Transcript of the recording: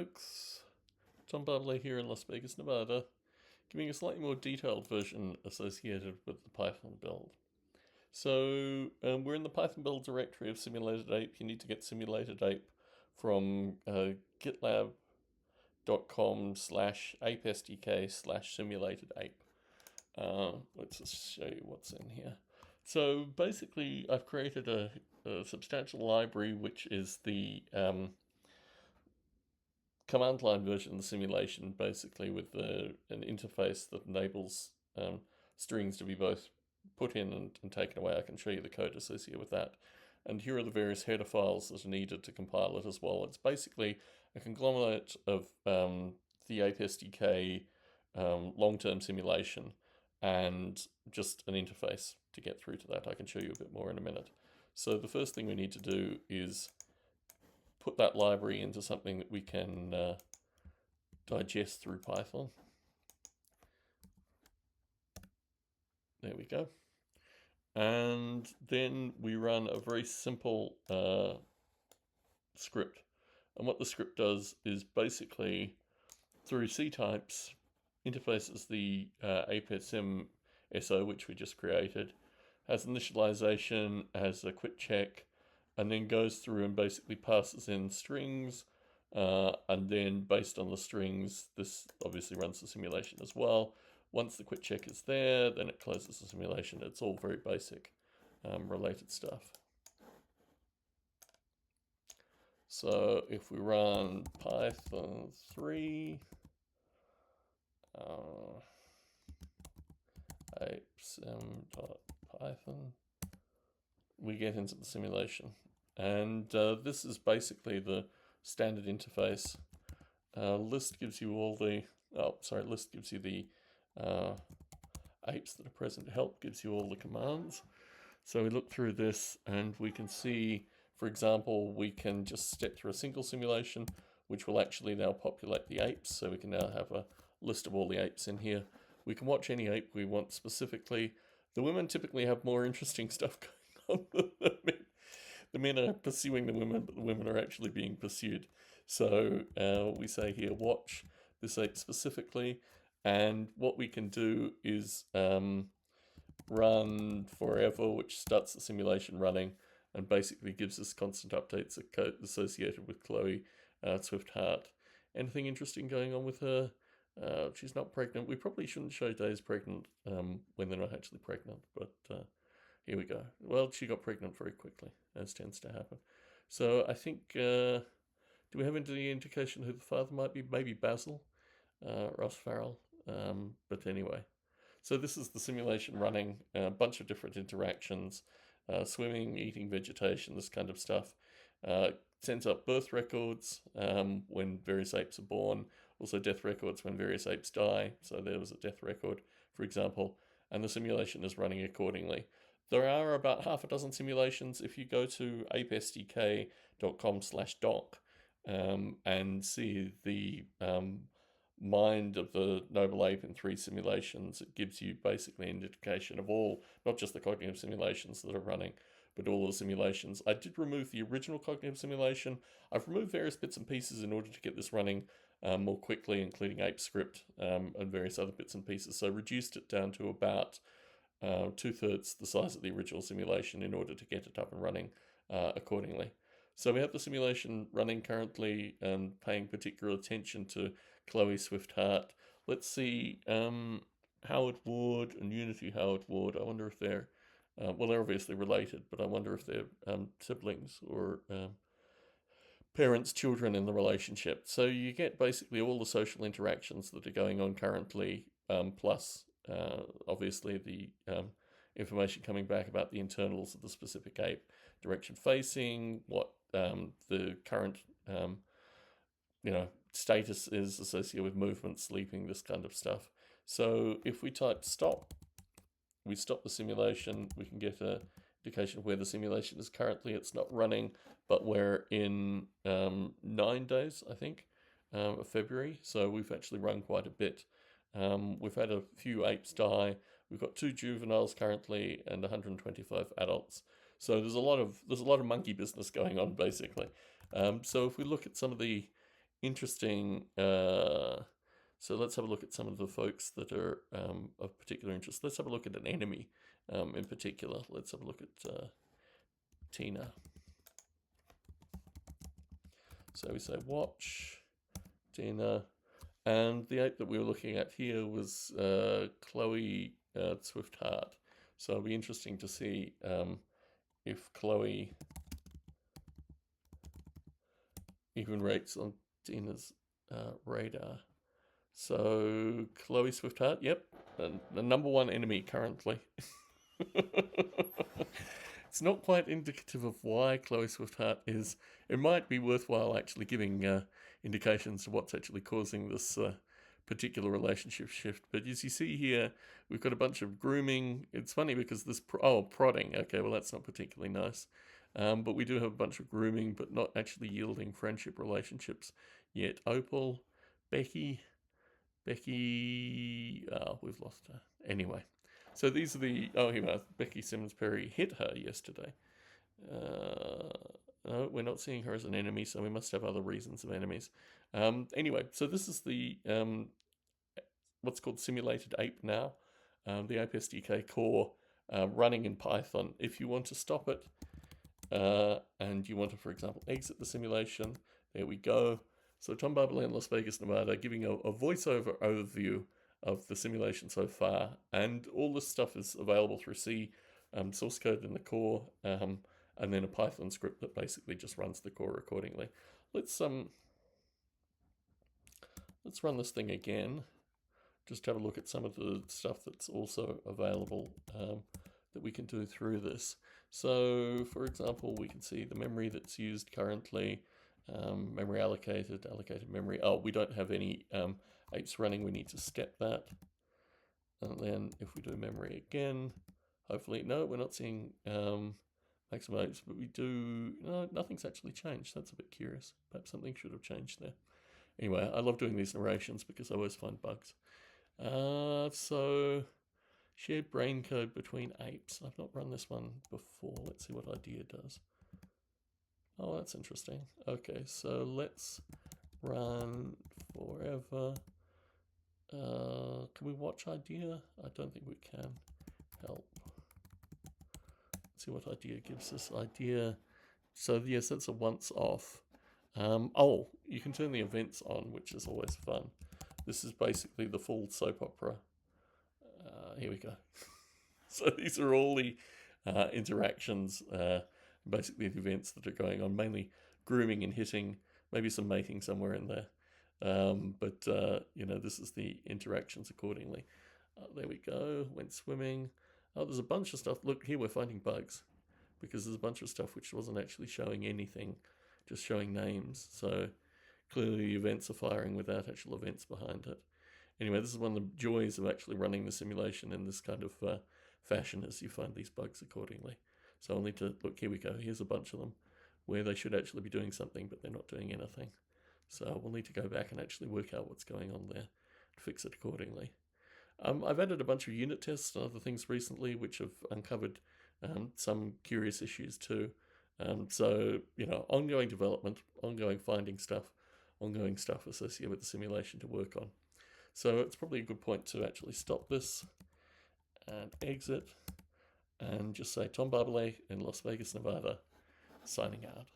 folks, Tom Barbalet here in Las Vegas, Nevada, giving a slightly more detailed version associated with the Python build. So we're in the Python build directory of Simulated Ape. You need to get Simulated Ape from gitlab.com/apesdk/simulated ape. Let's just show you what's in here. So basically, I've created a substantial library, which is the command line version of the simulation, basically with an interface that enables strings to be both put in and taken away. I can show you the code associated with that. And here are the various header files that are needed to compile it as well. It's basically a conglomerate of the ApeSDK long-term simulation and just an interface to get through to that. I can show you a bit more in a minute. So the first thing we need to do is put that library into something that we can digest through Python. There we go. And then we run a very simple script. And what the script does is basically, through C types, interfaces the ApeSM SO, which we just created, has initialization, has a quick check, and then goes through and basically passes in strings, and then based on the strings, this obviously runs the simulation as well. Once the quick check is there, then it closes the simulation. It's all very basic related stuff. So if we run Python 3, apesm.python, we get into the simulation. And this is basically the standard interface. List gives you all the, list gives you the apes that are present. Help gives you all the commands. So we look through this and we can see, for example, we can just step through a single simulation, which will actually now populate the apes. So we can now have a list of all the apes in here. We can watch any ape we want specifically. The women typically have more interesting stuff going on than the men. The men are pursuing the women, but the women are actually being pursued. So we say here, watch this ape specifically. And what we can do is run forever, which starts the simulation running and basically gives us constant updates of code associated with Chloe Swift-Hart. Anything interesting going on with her? She's not pregnant. We probably shouldn't show days pregnant when they're not actually pregnant, but here we go. Well, she got pregnant very quickly, as tends to happen. So I think, do we have any indication who the father might be? Maybe Basil, Ross Farrell. But anyway, so this is the simulation running, a bunch of different interactions, swimming, eating vegetation, this kind of stuff. Sends up birth records when various apes are born, also death records when various apes die. So there was a death record, for example, and the simulation is running accordingly. There are about half a dozen simulations. If you go to apesdk.com/doc and see the mind of the noble ape in 3 simulations, it gives you basically an indication of all, not just the cognitive simulations that are running, but all the simulations. I did remove the original cognitive simulation. I've removed various bits and pieces in order to get this running more quickly, including ApeScript and various other bits and pieces. So reduced it down to about 2/3 the size of the original simulation in order to get it up and running accordingly. So we have the simulation running currently and paying particular attention to Chloe Swift-Hart. Let's see Howard Ward and Unity Howard Ward. I wonder if they're, well, they're obviously related, but I wonder if they're siblings or parents, children in the relationship. So you get basically all the social interactions that are going on currently, plus obviously the information coming back about the internals of the specific ape, direction facing, what the current status is associated with movement, sleeping, this kind of stuff. So if we type stop, we stop the simulation, we can get an indication of where the simulation is currently. It's not running, but we're in 9 days, I think, of February. So we've actually run quite a bit. We've had a few apes die. We've got 2 juveniles currently and 125 adults. So there's a lot of monkey business going on, basically. So if we look at some of the interesting. So let's have a look at some of the folks that are of particular interest. Let's have a look at an enemy in particular. Let's have a look at Tina. So we say watch Tina, and the ape that we were looking at here was Chloe Swift Hart. So it'll be interesting to see if Chloe even rates on Tina's radar. So Chloe Swift Hart, yep, the number one enemy currently. It's not quite indicative of why Chloe Swift Hart is. It might be worthwhile actually giving indications of what's actually causing this particular relationship shift. But as you see here, we've got a bunch of grooming. It's funny because this prodding. Okay, well that's not particularly nice. But we do have a bunch of grooming, but not actually yielding friendship relationships yet. Opal, Becky, we've lost her. Anyway, so these are the, here we are. Becky Simmons Perry hit her yesterday. No, we're not seeing her as an enemy, so we must have other reasons of enemies. Anyway, so this is the what's called Simulated Ape now, the ApeSDK core running in Python. If you want to stop it and you want to, for example, exit the simulation, there we go. So Tom Barbalet in Las Vegas, Nevada, giving a voiceover overview of the simulation so far, and all this stuff is available through C source code in the core, and then a Python script that basically just runs the core accordingly. Let's run this thing again. Just have a look at some of the stuff that's also available that we can do through this. So, for example, we can see the memory that's used currently. Memory allocated memory. Oh, we don't have any apes running. We need to step that. And then if we do memory again, hopefully, no, we're not seeing maximum apes, but we do, no, nothing's actually changed. That's a bit curious. Perhaps something should have changed there. Anyway, I love doing these narrations because I always find bugs. So, shared brain code between apes. I've not run this one before. Let's see what idea does. Oh, that's interesting. Okay, so let's run forever. Can we watch idea? I don't think we can. Help. Let's see what idea gives us. Idea. So yes, that's a once off. Oh, you can turn the events on, which is always fun. This is basically the full soap opera. Here we go. So these are all the interactions, basically the events that are going on, mainly grooming and hitting, maybe some mating somewhere in there. But this is the interactions accordingly. There we go, went swimming. Oh, there's a bunch of stuff. Look, here we're finding bugs because there's a bunch of stuff which wasn't actually showing anything, just showing names. So clearly the events are firing without actual events behind it. Anyway, this is one of the joys of actually running the simulation in this kind of fashion, as you find these bugs accordingly. So I'll need to, look, here we go. Here's a bunch of them where they should actually be doing something, but they're not doing anything. So we'll need to go back and actually work out what's going on there and fix it accordingly. I've added a bunch of unit tests and other things recently which have uncovered some curious issues too. So, ongoing development, ongoing finding stuff, ongoing stuff associated with the simulation to work on. So it's probably a good point to actually stop this and exit and just say Tom Barbalet in Las Vegas, Nevada, signing out.